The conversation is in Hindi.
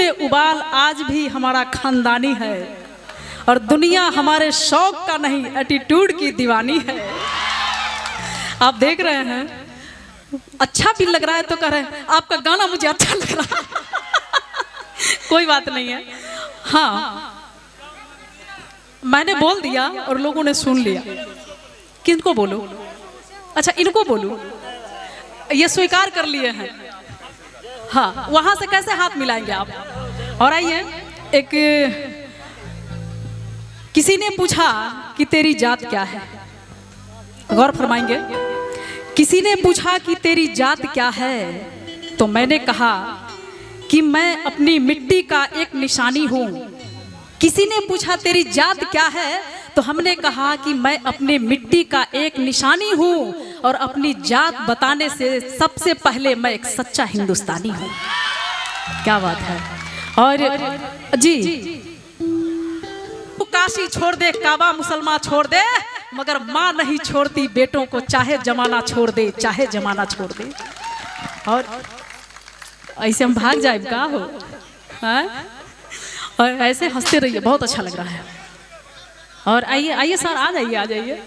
में उबाल आज भी हमारा खानदानी है, और दुनिया हमारे शौक का नहीं एटीट्यूड की दीवानी है। आप देख रहे हैं, अच्छा भी लग रहा है तो कह रहे हैं आपका गाना मुझे अच्छा लग रहा है। कोई बात नहीं है। हाँ, मैंने बोल दिया और लोगों ने सुन लिया। किनको बोलूं? अच्छा, इनको बोलूं? ये स्वीकार कर लिए हैं। हाँ, वहां से कैसे हाथ मिलाएंगे आप? और आइए, एक किसी ने पूछा कि तेरी जात क्या है, गौर फरमाएंगे। किसी ने पूछा कि तेरी जात क्या है, तो मैंने कहा कि मैं अपनी मिट्टी का एक निशानी हूं। किसी ने पूछा तेरी जात क्या है, तो हमने कहा कि मैं अपने मिट्टी का एक निशानी हूं, और अपनी जात बताने से सबसे पहले मैं एक सच्चा हिंदुस्तानी हूं। क्या बात है। और जी, काशी छोड़ दे, काबा मुसलमान छोड़ दे, मगर माँ नहीं छोड़ती बेटों को, चाहे जमाना छोड़ दे, चाहे जमाना छोड़ दे। और ऐसे हम भाग जाए का हो? हाँ? और ऐसे हंसते रहिए, बहुत अच्छा लग रहा है। और आइए आइए सर, आ जाइए आ जाइए।